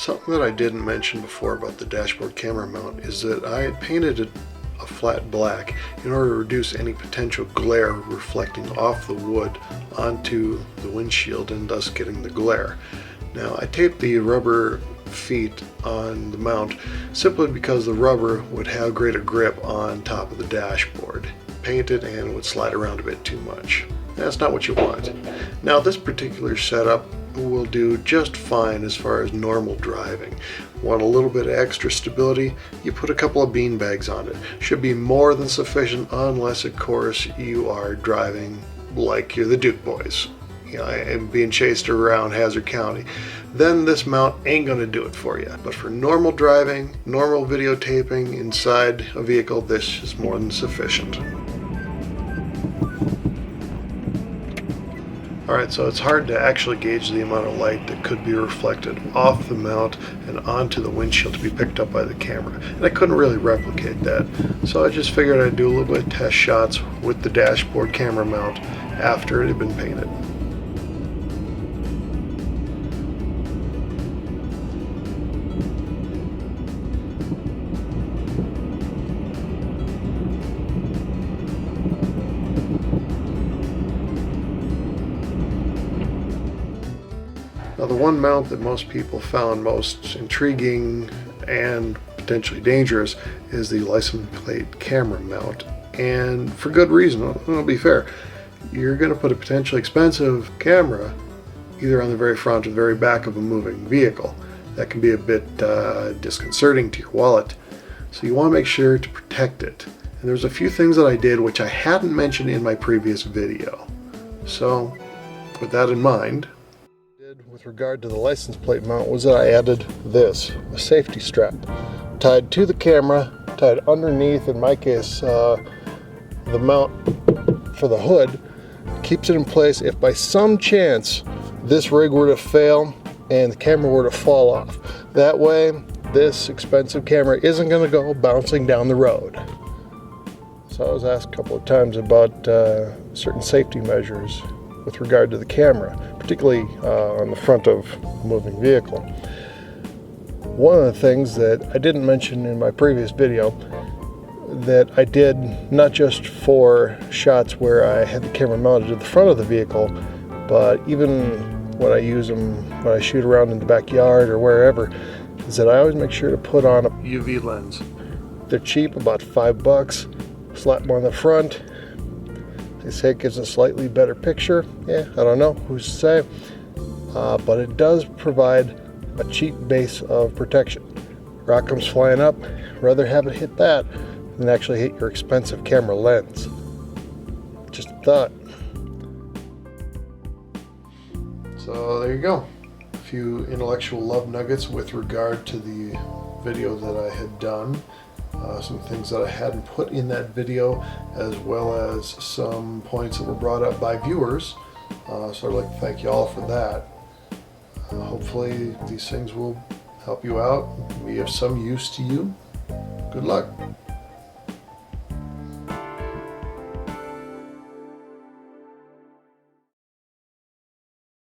Something that I didn't mention before about the dashboard camera mount is that I had painted it a flat black in order to reduce any potential glare reflecting off the wood onto the windshield and thus getting the glare. Now I taped the rubber feet on the mount simply because the rubber would have greater grip on top of the dashboard. Painted and it would slide around a bit too much. That's not what you want. Now this particular setup will do just fine as far as normal driving. Want a little bit of extra stability? You put a couple of bean bags on it. Should be more than sufficient unless of course you are driving like you're the Duke boys, you know, and being chased around Hazard County. Then this mount ain't gonna do it for you. But for normal driving, normal videotaping inside a vehicle, this is more than sufficient. Alright, so it's hard to actually gauge the amount of light that could be reflected off the mount and onto the windshield to be picked up by the camera. And I couldn't really replicate that. So I just figured I'd do a little bit of test shots with the dashboard camera mount after it had been painted. Now the one mount that most people found most intriguing and potentially dangerous is the license plate camera mount, and for good reason. I'll be fair. You're going to put a potentially expensive camera either on the very front or the very back of a moving vehicle. That can be a bit disconcerting to your wallet, so you want to make sure to protect it. And there's a few things that I did which I hadn't mentioned in my previous video. So with that in mind, with regard to the license plate mount was that I added this, a safety strap tied to the camera, tied underneath, in my case, the mount for the hood. Keeps it in place if by some chance this rig were to fail and the camera were to fall off. That way, this expensive camera isn't going to go bouncing down the road. So I was asked a couple of times about certain safety measures with regard to the camera, particularly on the front of a moving vehicle. One of the things that I didn't mention in my previous video that I did not just for shots where I had the camera mounted to the front of the vehicle, but even when I use them, when I shoot around in the backyard or wherever, is that I always make sure to put on a UV lens. They're cheap, about $5. Slap them on the front. They say it gives a slightly better picture. Yeah, I don't know, who's to say? But it does provide a cheap base of protection. Rock comes flying up, rather have it hit that than actually hit your expensive camera lens. Just a thought. So there you go. A few intellectual love nuggets with regard to the video that I had done. Some things that I hadn't put in that video, as well as some points that were brought up by viewers. So I'd like to thank you all for that. Hopefully these things will help you out, be of some use to you. Good luck.